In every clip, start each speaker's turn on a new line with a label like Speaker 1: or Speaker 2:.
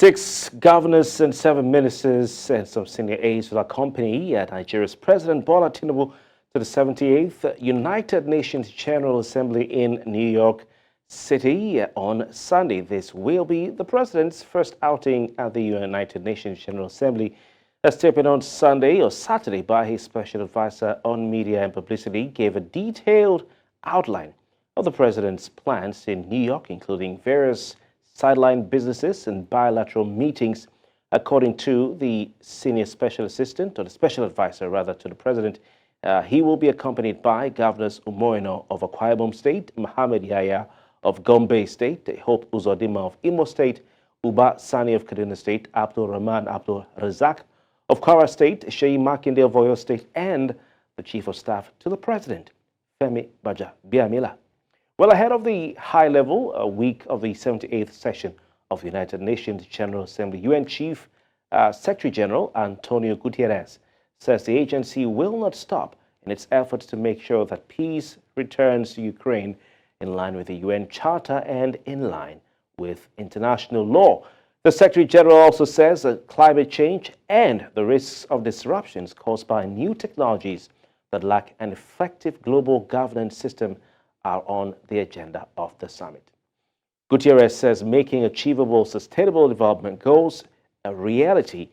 Speaker 1: Six governors and seven ministers and some senior aides will accompany Nigeria's President Bola Tinubu to the 78th United Nations General Assembly in New York City on Sunday. This will be the president's first outing at the United Nations General Assembly, as taken on Saturday by his special advisor on media and publicity, gave a detailed outline of the president's plans in New York, including various sideline businesses and bilateral meetings. According to the senior special assistant, or the special advisor rather, to the president, he will be accompanied by Governors Umoino of Akwa Ibom State, Mohammed Yahya of Gombe State, Hope Uzodinma of Imo State, Uba Sani of Kaduna State, Abdul Rahman Abdul Razak of Kwara State, Sheyi Makinde of Oyo State, and the Chief of Staff to the President, Femi Baja Biamila. Well, ahead of the high-level week of the 78th session of the United Nations General Assembly, UN Chief Secretary General Antonio Guterres says the agency will not stop in its efforts to make sure that peace returns to Ukraine in line with the UN Charter and in line with international law. The Secretary General also says that climate change and the risks of disruptions caused by new technologies that lack an effective global governance system are on the agenda of the summit. Gutierrez says making achievable sustainable development goals a reality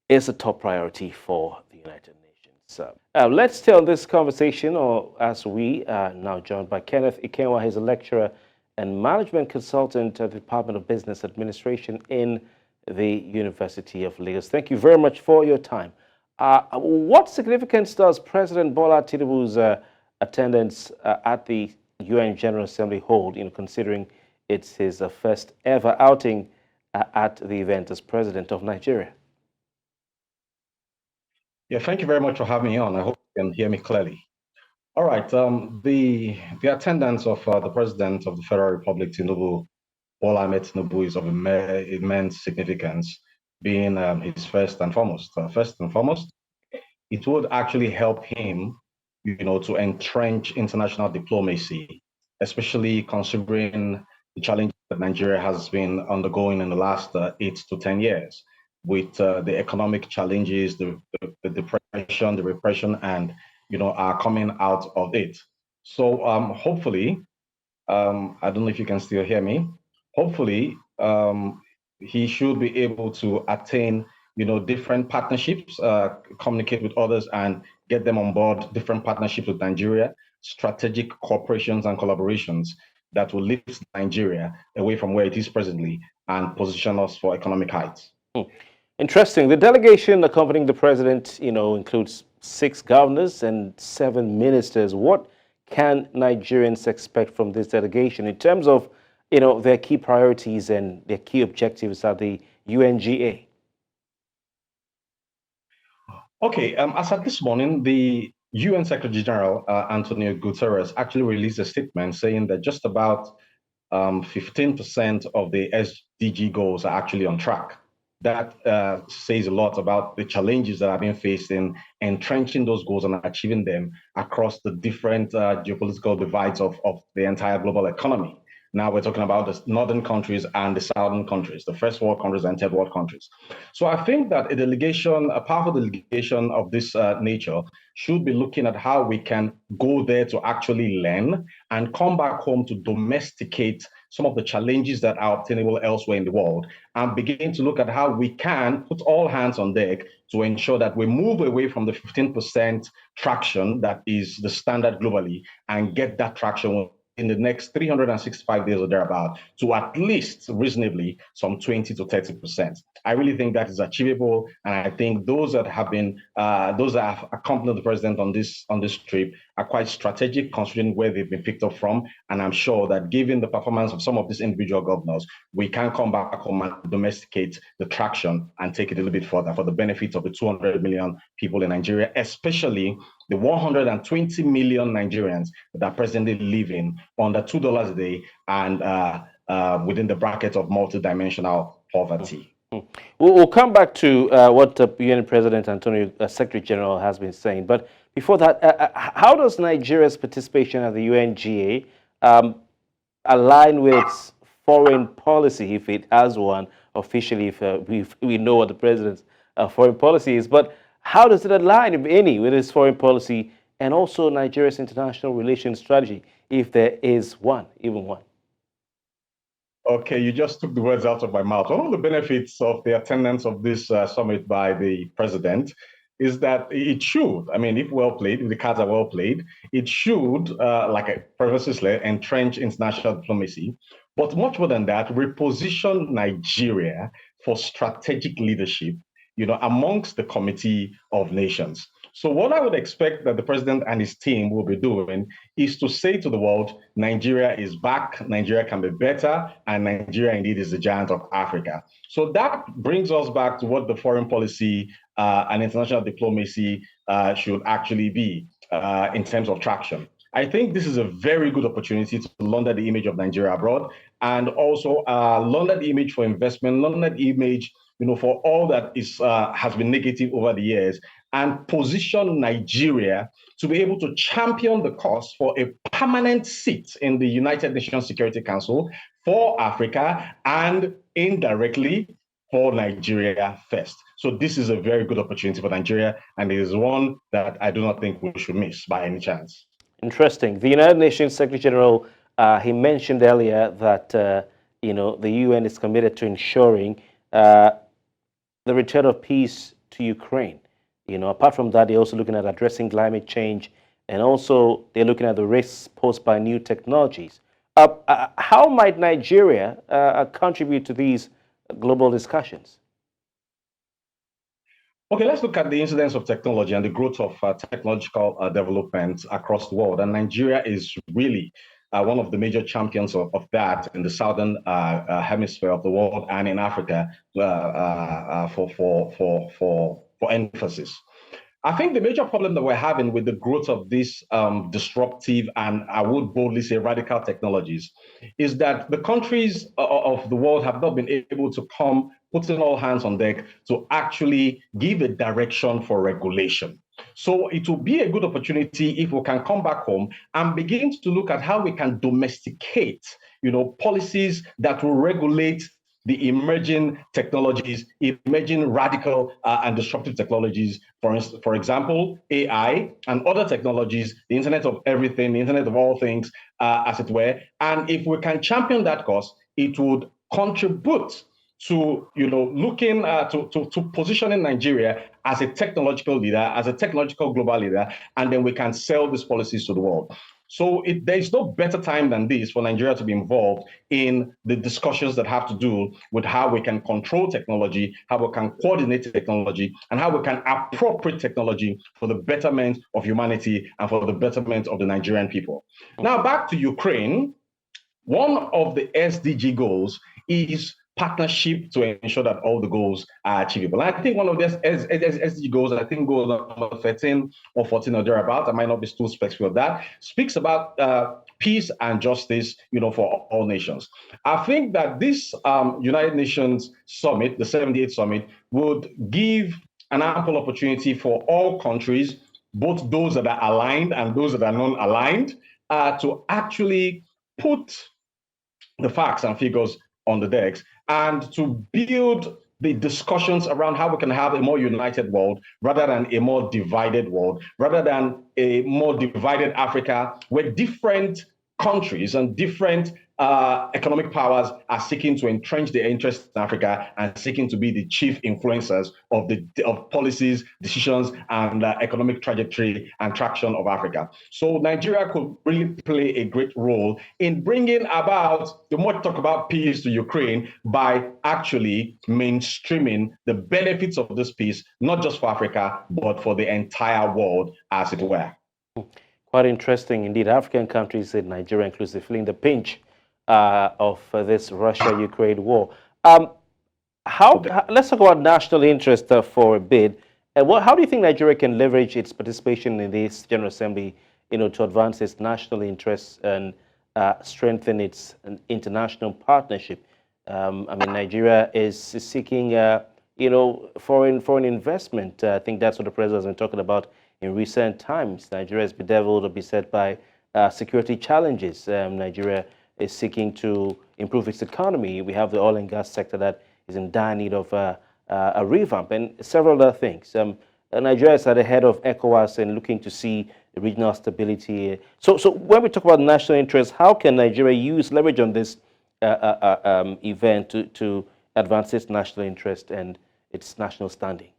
Speaker 1: is a top priority for the United Nations. So let's turn this conversation, or as we are now joined by Kenneth Ikenwa. He's a lecturer and management consultant at the Department of Business Administration in the University of Lagos. Thank you very much for your time. What significance does President Bola Tinubu's attendance at the UN General Assembly hold, considering it's his first ever outing at the event as President of Nigeria?
Speaker 2: Yeah, thank you very much for having me on. I hope you can hear me clearly. All right, the attendance of the President of the Federal Republic, Tinubu, Bola Ahmed Tinubu, is of immense significance, being his first and foremost. First and foremost, it would actually help him to entrench international diplomacy, especially considering the challenges that Nigeria has been undergoing in the last 8 to 10 years, with the economic challenges, the depression, the repression, and are coming out of it. So hopefully, I don't know if you can still hear me. Hopefully, he should be able to attain different partnerships, communicate with others, and get them on board different partnerships with Nigeria, strategic cooperations and collaborations that will lift Nigeria away from where it is presently and position us for economic heights.
Speaker 1: Interesting. The delegation accompanying the president, includes 6 governors and 7 ministers. What can Nigerians expect from this delegation in terms of, their key priorities and their key objectives at the UNGA?
Speaker 2: Okay, as of this morning, the UN Secretary General, Antonio Guterres, actually released a statement saying that just about 15% of the SDG goals are actually on track. That says a lot about the challenges that are being faced in entrenching those goals and achieving them across the different geopolitical divides of the entire global economy. Now we're talking about the northern countries and the southern countries, the first world countries and third world countries. So I think that a powerful delegation of this nature should be looking at how we can go there to actually learn and come back home to domesticate some of the challenges that are obtainable elsewhere in the world, and begin to look at how we can put all hands on deck to ensure that we move away from the 15% traction that is the standard globally and get that traction in the next 365 days or thereabout to at least reasonably some 20 to 30%. I really think that is achievable, and I think those that have accompanied the president on this trip are quite strategic considering where they've been picked up from. And I'm sure that given the performance of some of these individual governors, we can come back home and domesticate the traction and take it a little bit further for the benefit of the 200 million people in Nigeria, especially the 120 million Nigerians that are presently living under $2 a day and within the bracket of multidimensional poverty.
Speaker 1: We'll come back to what UN President Antonio, Secretary General, has been saying. But before that, how does Nigeria's participation at the UNGA align with its foreign policy, if it has one officially, if we know what the president's foreign policy is. But how does it align, if any, with his foreign policy and also Nigeria's international relations strategy, if there is one, even one?
Speaker 2: Okay, you just took the words out of my mouth. One of the benefits of the attendance of this summit by the president is that it should, I mean, if well played, if the cards are well played, it should, like a previously said, entrench international diplomacy. But much more than that, reposition Nigeria for strategic leadership, amongst the Committee of Nations. So what I would expect that the president and his team will be doing is to say to the world, Nigeria is back, Nigeria can be better, and Nigeria indeed is the giant of Africa. So that brings us back to what the foreign policy and international diplomacy should actually be in terms of traction. I think this is a very good opportunity to launder the image of Nigeria abroad and also launder the image for investment, launder the image for all that is has been negative over the years, and position Nigeria to be able to champion the cause for a permanent seat in the United Nations Security Council for Africa and indirectly for Nigeria first. So this is a very good opportunity for Nigeria, and it is one that I do not think we should miss by any chance.
Speaker 1: Interesting. The United Nations Secretary General, he mentioned earlier that the UN is committed to ensuring the return of peace to Ukraine. Apart from that, they're also looking at addressing climate change, and also they're looking at the risks posed by new technologies. How might Nigeria contribute to these global discussions?
Speaker 2: Okay, let's look at the incidence of technology and the growth of technological development across the world. And Nigeria is really one of the major champions of that in the southern hemisphere of the world and in Africa for emphasis. I think the major problem that we're having with the growth of these disruptive and I would boldly say radical technologies is that the countries of the world have not been able to come putting all hands on deck to actually give a direction for regulation. So it will be a good opportunity if we can come back home and begin to look at how we can domesticate, policies that will regulate the emerging technologies, emerging radical and disruptive technologies, for example, AI and other technologies, the Internet of Everything, the Internet of all things, as it were. And if we can champion that cause, it would contribute to looking to positioning Nigeria as a technological leader, as a technological global leader, and then we can sell these policies to the world. So there is no better time than this for Nigeria to be involved in the discussions that have to do with how we can control technology, how we can coordinate technology, and how we can appropriate technology for the betterment of humanity and for the betterment of the Nigerian people. Now, back to Ukraine. One of the SDG goals is partnership to ensure that all the goals are achievable. And I think one of the SDG goals, I think goal number 13 or 14 or thereabout, I might not be too specific of that, speaks about peace and justice, for all nations. I think that this United Nations summit, the 78th summit, would give an ample opportunity for all countries, both those that are aligned and those that are non-aligned, to actually put the facts and figures on the decks and to build the discussions around how we can have a more united world rather than a more divided world, rather than a more divided Africa where different countries and different economic powers are seeking to entrench their interests in Africa and seeking to be the chief influencers of policies, decisions, and economic trajectory and traction of Africa. So Nigeria could really play a great role in bringing about the more talk about peace to Ukraine by actually mainstreaming the benefits of this peace, not just for Africa, but for the entire world, as it were.
Speaker 1: Quite interesting indeed. African countries, Nigeria inclusive, feeling the pinch of this Russia-Ukraine war. Let's talk about national interest for a bit. How do you think Nigeria can leverage its participation in this General Assembly, to advance its national interests and strengthen its international partnership? Nigeria is seeking, foreign investment. I think that's what the president has been talking about in recent times. Nigeria is bedeviled or beset by security challenges. Nigeria is seeking to improve its economy. We have the oil and gas sector that is in dire need of a revamp and several other things. Nigeria is at the head of ECOWAS and looking to see regional stability. So when we talk about national interest, how can Nigeria leverage on this event to advance its national interest and its national standing?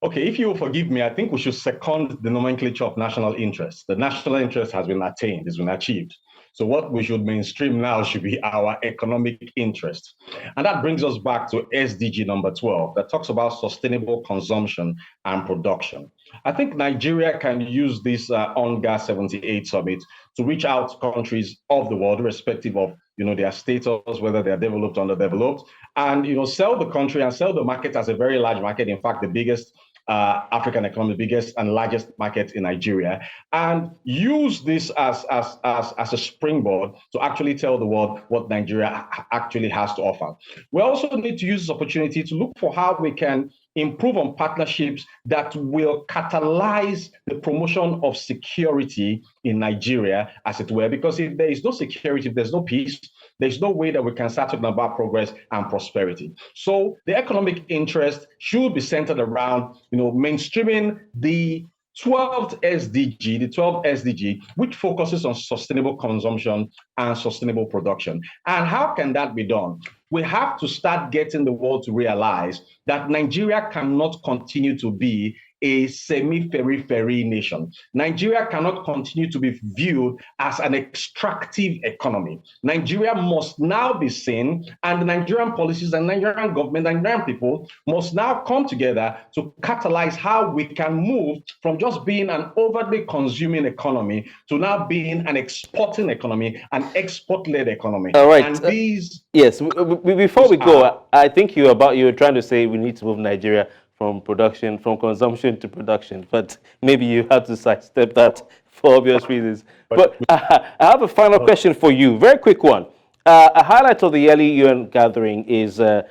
Speaker 2: Okay, if you will forgive me, I think we should second the nomenclature of national interest. The national interest has been attained, has been achieved. So what we should mainstream now should be our economic interest. And that brings us back to SDG number 12, that talks about sustainable consumption and production. I think Nigeria can use this UNGA 78 summit to reach out to countries of the world, irrespective of their status, whether they are developed or underdeveloped, and sell the country and sell the market as a very large market. In fact, the biggest African economy, the biggest and largest market in Nigeria, and use this as a springboard to actually tell the world what Nigeria actually has to offer. We also need to use this opportunity to look for how we can improve on partnerships that will catalyze the promotion of security in Nigeria, as it were, because if there is no security, if there's no peace, there's no way that we can start talking about progress and prosperity. So the economic interest should be centered around, mainstreaming the 12th SDG, which focuses on sustainable consumption and sustainable production. And how can that be done? We have to start getting the world to realize that Nigeria cannot continue to be a semi-periphery nation. Nigeria cannot continue to be viewed as an extractive economy. Nigeria must now be seen, and the Nigerian policies and Nigerian government and Nigerian people must now come together to catalyze how we can move from just being an overtly consuming economy to now being an exporting economy, an export-led economy.
Speaker 1: All right.
Speaker 2: And these
Speaker 1: yes, before we go, I think you were trying to say we need to move Nigeria from consumption to production, but maybe you have to sidestep that for obvious reasons. But I have a final question for you, very quick one. A highlight of the yearly UN gathering is the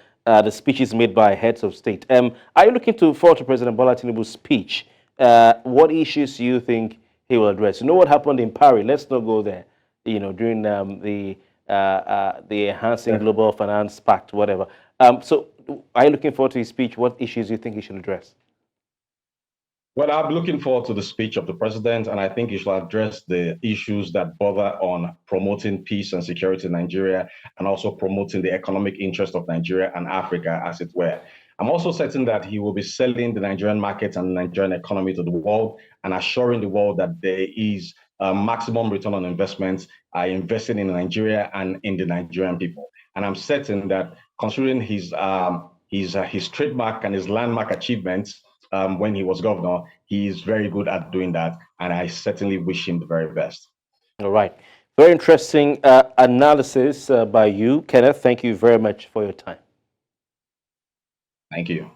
Speaker 1: speeches made by heads of state. Are you looking forward to President Bola Tinubu's speech? What issues do you think he will address? You know what happened in Paris? Let's not go there. During the Enhancing Global Finance Pact, whatever. So are you looking forward to his speech? What issues do you think he should address?
Speaker 2: Well, I'm looking forward to the speech of the president, and I think he should address the issues that bother on promoting peace and security in Nigeria and also promoting the economic interest of Nigeria and Africa, as it were. I'm also certain that he will be selling the Nigerian market and the Nigerian economy to the world and assuring the world that there is maximum return on investments investing in Nigeria and in the Nigerian people. And I'm certain that considering his trademark and his landmark achievements when he was governor, he is very good at doing that. And I certainly wish him the very best.
Speaker 1: All right. Very interesting analysis by you, Kenneth. Thank you very much for your time.
Speaker 2: Thank you.